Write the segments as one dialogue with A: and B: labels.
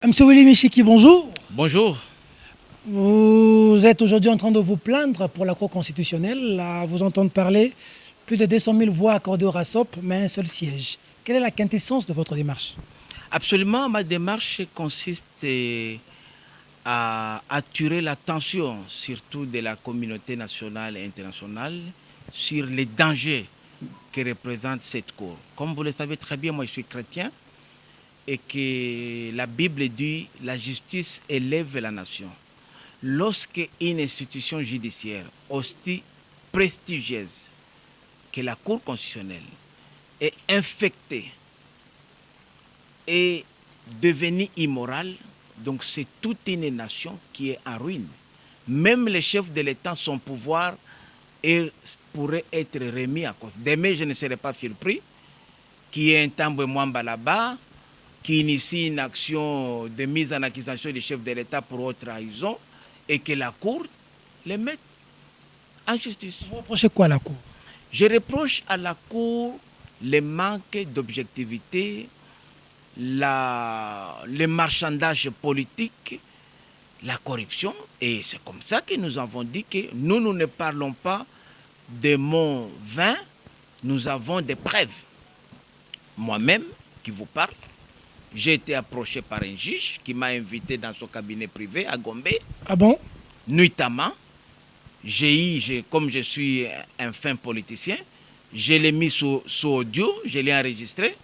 A: Monsieur Willy Michiki, bonjour.
B: Bonjour.
A: Vous êtes aujourd'hui en train de vous plaindre pour la Cour constitutionnelle. À vous entendre parler, plus de 200 000 voix accordées au RASOP, mais un seul siège. Quelle est la quintessence de votre démarche?
B: Absolument, ma démarche consiste à attirer l'attention, surtout de la communauté nationale et internationale, sur les dangers que représente cette Cour. Comme vous le savez très bien, moi je suis chrétien et que la Bible dit la justice élève la nation. Lorsque une institution judiciaire aussi prestigieuse que la Cour constitutionnelle est infectée et devenue immorale, donc c'est toute une nation qui est en ruine. Même les chefs de l'État, son pouvoir pourrait être remis à cause. Demain, je ne serais pas surpris qu'il y ait un Tambwe Mwamba là-bas qui initie une action de mise en accusation du chef de l'État pour haute trahison et que la Cour les mette en justice.
A: Vous reprochez quoi à la Cour?
B: Je reproche à la Cour le manque d'objectivité, le marchandage politique, la corruption. Et c'est comme ça que nous avons dit que nous ne parlons pas de mon vin, nous avons des preuves. Moi-même, qui vous parle, j'ai été approché par un juge qui m'a invité dans son cabinet privé à Gombe.
A: Ah bon?
B: Nuitamment, comme je suis un fin politicien, je l'ai mis sous audio, je l'ai enregistré.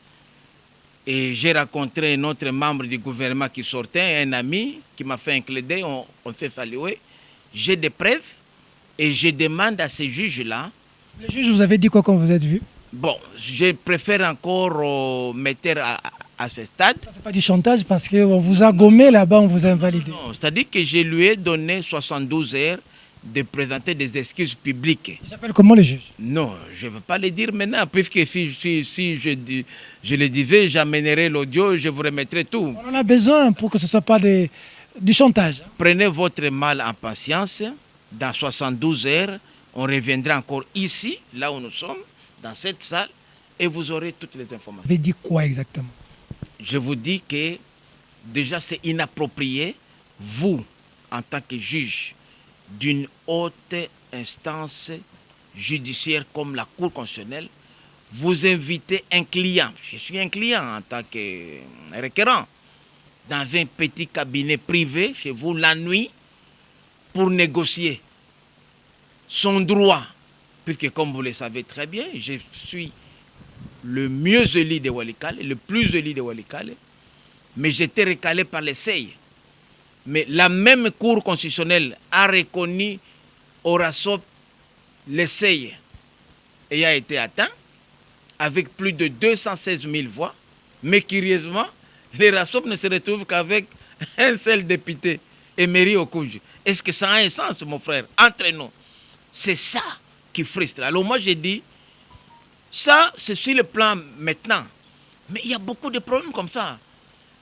B: Et j'ai rencontré un autre membre du gouvernement qui sortait, un ami qui m'a fait un clin d'œil, on fait saluer. J'ai des preuves et je demande à ces juges-là.
A: Le juge vous avait dit quoi quand vous êtes vu?
B: Bon, je préfère encore mettre à ce stade.
A: Ce n'est pas du chantage parce qu'on vous a gommé là-bas, on vous a invalidé.
B: Non, c'est-à-dire que je lui ai donné 72 heures de présenter des excuses publiques.
A: Il s'appelle comment le juge?
B: Non, je ne veux pas le dire maintenant, puisque si je le disais, j'amènerai l'audio, je vous remettrai tout.
A: On en a besoin pour que ce ne soit pas du chantage.
B: Prenez votre mal en patience. Dans 72 heures, on reviendra encore ici, là où nous sommes, dans cette salle, et vous aurez toutes les informations.
A: Vous avez dit quoi exactement?
B: Je vous dis que déjà c'est inapproprié, vous, en tant que juge d'une haute instance judiciaire comme la Cour constitutionnelle, vous invitez un client, je suis un client en tant que requérant, dans un petit cabinet privé chez vous la nuit pour négocier son droit, puisque comme vous le savez très bien, je suis le mieux élu de Walikale, le plus élu de Walikale, mais j'étais recalé par les CEI. Mais la même Cour constitutionnelle a reconnu au RASOP les CEI ayant été atteint avec plus de 216 000 voix, mais curieusement, les RASOP ne se retrouvent qu'avec un seul député, Emery Okouj. Est-ce que ça a un sens, mon frère, entre nous? C'est ça qui frustre. Alors moi, j'ai dit, ça, c'est sur le plan maintenant. Mais il y a beaucoup de problèmes comme ça.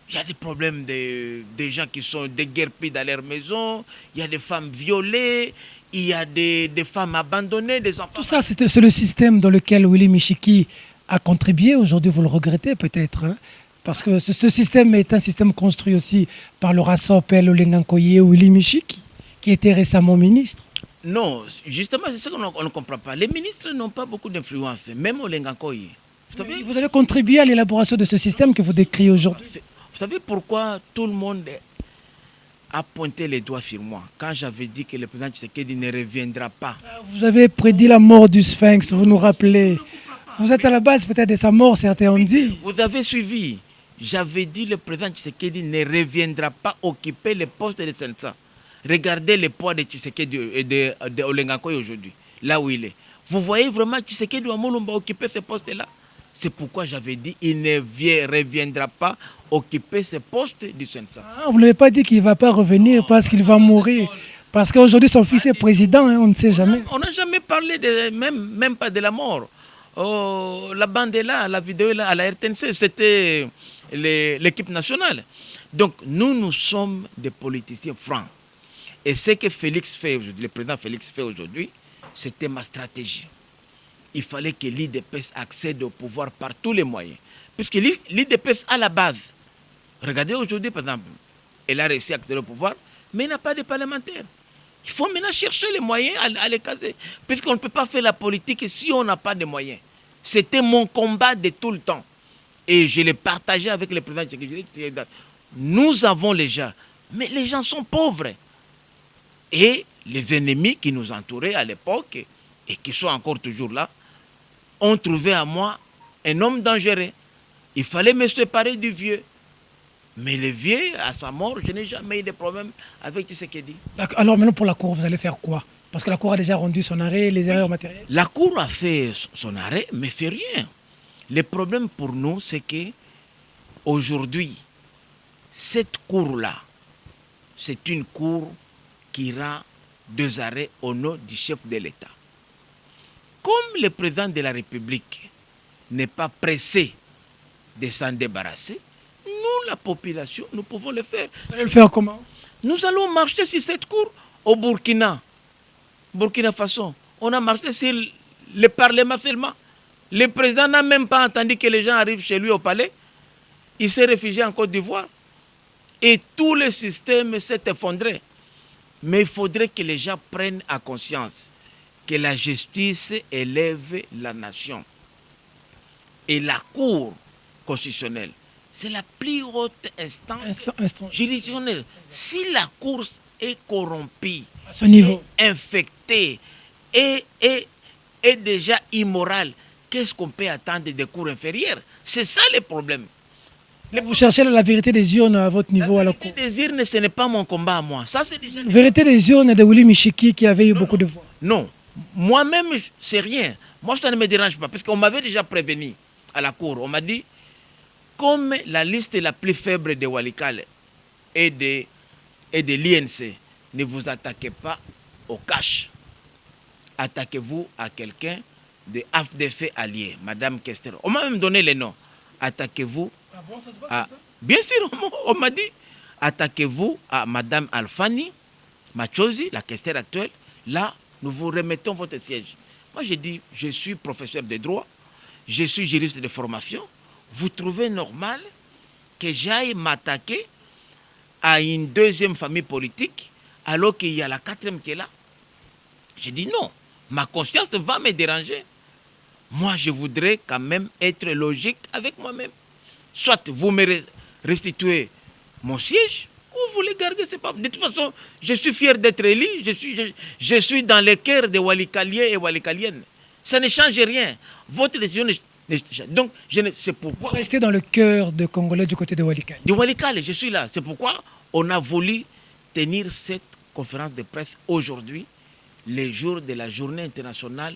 B: Il y a des problèmes des gens qui sont déguerpis dans leur maison, il y a des femmes violées, il y a des femmes abandonnées, des enfants...
A: Tout ça, c'est le système dans lequel Willy Michiki a contribué. Aujourd'hui, vous le regrettez peut-être, hein? Parce que ce système est un système construit aussi par le RASOP, le Lengankoye, Willy Michiki, qui était récemment ministre.
B: Non, justement, c'est ce qu'on ne comprend pas. Les ministres n'ont pas beaucoup d'influence, même au Lengankoye.
A: Vous avez contribué à l'élaboration de ce système que vous décrivez aujourd'hui.
B: Vous savez pourquoi tout le monde a pointé les doigts sur moi quand j'avais dit que le président Tshisekedi ne reviendra pas?
A: Vous avez prédit la mort du Sphinx, vous nous rappelez. Vous êtes à la base peut-être de sa mort, certains ont dit.
B: Vous avez suivi. J'avais dit que le président Tshisekedi ne reviendra pas occuper le poste de Sensa. Regardez le poids de Tshisekedi et de Olengankoy aujourd'hui, là où il est. Vous voyez vraiment Tshisekedi Wamolumba occuper ce poste-là? C'est pourquoi j'avais dit qu'il ne reviendra pas occuper ce poste du Sensa.
A: Ah, vous ne l'avez pas dit qu'il ne va pas revenir parce qu'il va mourir. Parce qu'aujourd'hui, son fils est président, hein, on ne sait jamais.
B: On n'a jamais parlé même pas de la mort. Oh, la bande est là, la vidéo est là, à la RTNC, c'était l'équipe nationale. Donc nous sommes des politiciens francs. Et ce que Félix fait aujourd'hui, le président Félix fait aujourd'hui, c'était ma stratégie. Il fallait que l'IDPS accède au pouvoir par tous les moyens. Puisque l'IDPS a la base. Regardez aujourd'hui, par exemple, elle a réussi à accéder au pouvoir, mais il n'a pas de parlementaires. Il faut maintenant chercher les moyens à les caser. Puisqu'on ne peut pas faire la politique si on n'a pas de moyens. C'était mon combat de tout le temps. Et je l'ai partagé avec le président Tshisekedi. Nous avons les gens, mais les gens sont pauvres. Et les ennemis qui nous entouraient à l'époque, et qui sont encore toujours là, ont trouvé à moi un homme dangereux. Il fallait me séparer du vieux. Mais le vieux, à sa mort, je n'ai jamais eu de problème avec Tshisekedi.
A: Alors maintenant pour la Cour, vous allez faire quoi? Parce que la Cour a déjà rendu son arrêt, les erreurs matérielles.
B: La Cour a fait son arrêt, mais fait rien. Le problème pour nous, c'est que aujourd'hui, cette Cour-là, c'est une Cour qui rend 2 arrêts au nom du chef de l'État. Comme le président de la République n'est pas pressé de s'en débarrasser, nous, la population, nous pouvons le faire.
A: Vous allez le faire comment?
B: Nous allons marcher sur cette Cour au Burkina Faso. On a marché sur le Parlement seulement. Le président n'a même pas entendu que les gens arrivent chez lui au palais. Il s'est réfugié en Côte d'Ivoire. Et tout le système s'est effondré. Mais il faudrait que les gens prennent à conscience que la justice élève la nation. Et la Cour constitutionnelle, c'est la plus haute instance juridictionnelle. Si la Cour est corrompue,
A: à ce niveau,
B: infectée et déjà immorale, qu'est-ce qu'on peut attendre des cours inférieures? C'est ça le problème.
A: vous cherchez la vérité des urnes à votre niveau à la Cour.
B: La vérité des urnes, ce n'est pas mon combat à moi. Ça, c'est déjà...
A: La vérité des urnes de Willy Michiki qui avait eu beaucoup de voix.
B: Non, moi-même, c'est rien. Moi, ça ne me dérange pas, parce qu'on m'avait déjà prévenu à la Cour. On m'a dit, comme la liste la plus faible de Walikale et de l'INC, ne vous attaquez pas au cash. Attaquez-vous à quelqu'un de AFDF allié, Madame Kester. On m'a même donné les noms. Attaquez-vous à... Bien sûr, on m'a dit, attaquez-vous à Madame Alfani Machozi, la Kester actuelle. Là, nous vous remettons votre siège. Moi, j'ai dit, je suis professeur de droit, je suis juriste de formation. Vous trouvez normal que j'aille m'attaquer à une deuxième famille politique alors qu'il y a la 4e qui est là? J'ai dit non, ma conscience va me déranger. Moi, je voudrais quand même être logique avec moi-même. Soit vous me restituez mon siège, ou vous les gardez, c'est pas... De toute façon, je suis fier d'être élu, je suis dans le cœur des Walikaliens et Walikaliennes. Ça ne change rien. Votre décision ne... Donc, c'est pourquoi...
A: Vous restez dans le cœur de Congolais du côté de Walikale.
B: Du Walikale, je suis là. C'est pourquoi on a voulu tenir cette conférence de presse aujourd'hui, les jours de la journée internationale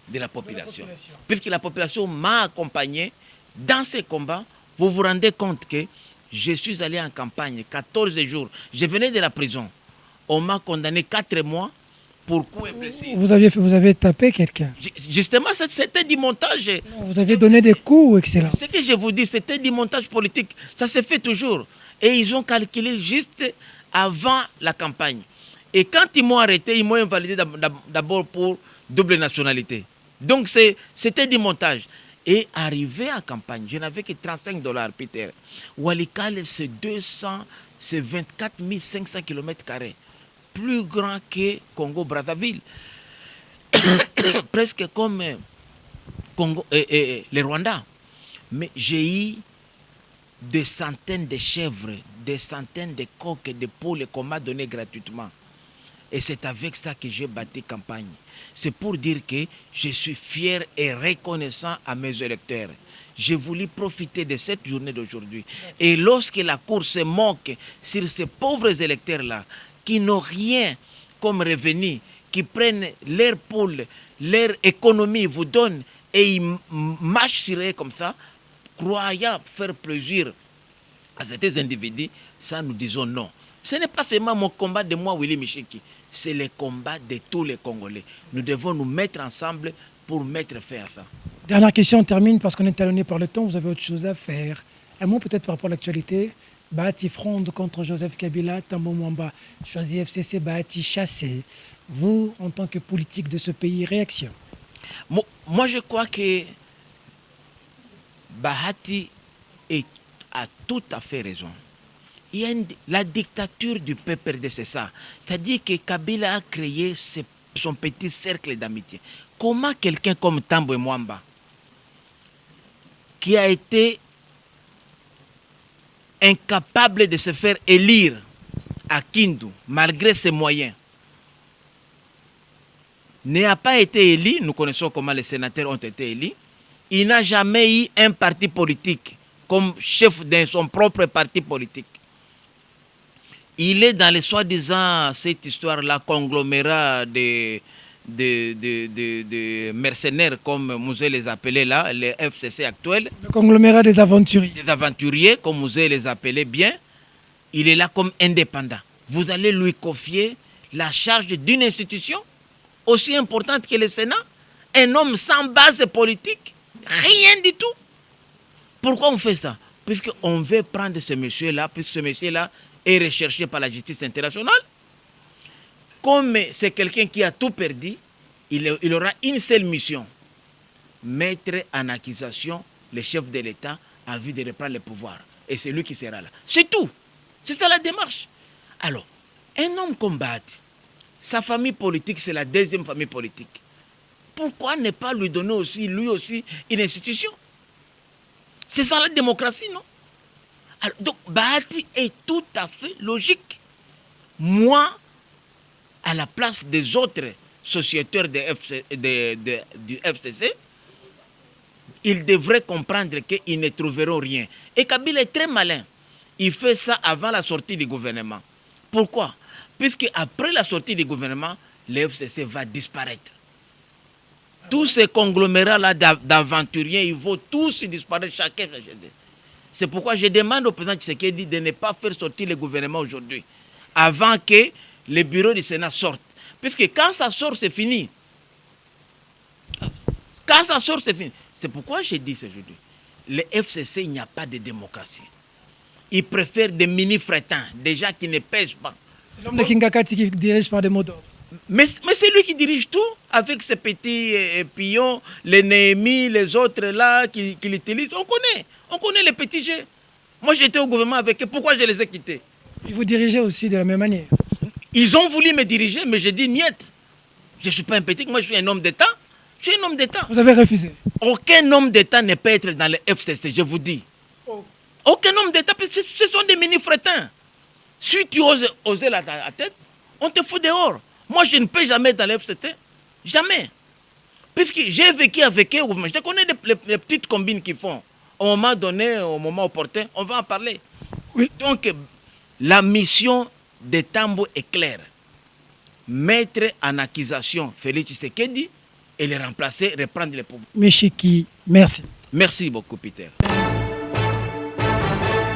B: de la population. Puisque la population m'a accompagné dans ces combats, vous vous rendez compte que je suis allé en campagne 14 jours. Je venais de la prison. On m'a condamné 4 mois pour coups et blessures.
A: Vous avez tapé quelqu'un?
B: Justement, c'était du montage.
A: Vous avez donné des coups, excellent.
B: Ce que je vous dis, c'était du montage politique. Ça se fait toujours. Et ils ont calculé juste avant la campagne. Et quand ils m'ont arrêté, ils m'ont invalidé d'abord pour double nationalité. Donc c'était du montage. Et arrivé à campagne, je n'avais que $35, Peter. Walikale, c'est 24 500 km². Plus grand que Congo-Brazzaville. Presque comme le Rwanda. Mais j'ai eu des centaines de chèvres, des centaines de coqs et de poules qu'on m'a donné gratuitement. Et c'est avec ça que j'ai bâti campagne. C'est pour dire que je suis fier et reconnaissant à mes électeurs. J'ai voulu profiter de cette journée d'aujourd'hui. Et lorsque la Cour se moque sur ces pauvres électeurs-là, qui n'ont rien comme revenu, qui prennent leurs poules, leur économie, vous donnent, et ils marchent sur eux comme ça, croyant faire plaisir à ces individus, ça nous disons non. Ce n'est pas seulement mon combat de moi, Willy Michiki, c'est le combat de tous les Congolais. Nous devons nous mettre ensemble pour mettre fin à ça.
A: Dernière question, on termine parce qu'on est talonné par le temps, vous avez autre chose à faire. Un mot peut-être par rapport à l'actualité. Bahati fronde contre Joseph Kabila, Tambo Mwamba choisit FCC, Bahati chassé. Vous, en tant que politique de ce pays, réaction?
B: Moi, je crois que Bahati a tout à fait raison. Il y a la dictature du PPRD, c'est ça. C'est-à-dire que Kabila a créé son petit cercle d'amitié. Comment quelqu'un comme Tambwe Mwamba, qui a été incapable de se faire élire à Kindu, malgré ses moyens, n'a pas été élu, nous connaissons comment les sénateurs ont été élus, il n'a jamais eu un parti politique comme chef de son propre parti politique. Il est dans les soi-disant, cette histoire-là, conglomérat de mercenaires, comme Mouzé les appelait là, les FCC actuels.
A: Le conglomérat des aventuriers.
B: Des aventuriers, comme Mouzé les appelait bien. Il est là comme indépendant. Vous allez lui confier la charge d'une institution aussi importante que le Sénat, un homme sans base politique, rien du tout. Pourquoi on fait ça? Puisqu'on veut prendre ce monsieur-là, puisque ce monsieur-là est recherché par la justice internationale. Comme c'est quelqu'un qui a tout perdu, il aura une seule mission, mettre en accusation le chef de l'État en vue de reprendre le pouvoir. Et c'est lui qui sera là. C'est tout. C'est ça la démarche. Alors, un homme comme Bahati, sa famille politique, c'est la deuxième famille politique. Pourquoi ne pas lui donner aussi, lui aussi, une institution? C'est ça la démocratie, non? Alors, donc, Bahati est tout à fait logique. Moi, à la place des autres sociétaires du FCC, ils devraient comprendre qu'ils ne trouveront rien. Et Kabila est très malin. Il fait ça avant la sortie du gouvernement. Pourquoi? Puisque après la sortie du gouvernement, le FCC va disparaître. Tous ces conglomérats-là d'aventuriers, ils vont tous disparaître, chacun. C'est pourquoi je demande au président Tshisekedi de ne pas faire sortir le gouvernement aujourd'hui, avant que le bureau du Sénat sorte. Puisque quand ça sort, c'est fini. Quand ça sort, c'est fini. C'est pourquoi j'ai dit aujourd'hui, le FCC, il n'y a pas de démocratie. Ils préfèrent des mini-frétins, des gens qui ne pèsent pas.
A: C'est l'homme de Kingakati qui dirige par des mots d'ordre.
B: Mais c'est lui qui dirige tout, avec ses petits pions, les Néhémis, les autres là, qui l'utilisent. On connaît les petits jets. Moi, j'étais au gouvernement avec eux. Pourquoi je les ai quittés?
A: Et vous dirigez aussi de la même manière.
B: Ils ont voulu me diriger, mais j'ai dit niet. Je ne suis pas un petit, moi je suis un homme d'État. Je suis un homme d'État.
A: Vous avez refusé?
B: Aucun homme d'État ne peut être dans le FCC, je vous dis.
A: Oh.
B: Aucun homme d'État, ce sont des mini-frétins. Si tu oses la tête, on te fout dehors. Moi, je ne peux jamais être dans le FCC. Jamais. Puisque j'ai vécu avec eux, je connais les petites combines qu'ils font. Au moment donné, au moment opportun, on va en parler.
A: Oui.
B: Donc, la mission de Tambo est claire. Mettre en accusation Félix Tshisekedi et le remplacer, reprendre le pouvoir.
A: Meshiki, merci.
B: Merci beaucoup, Peter.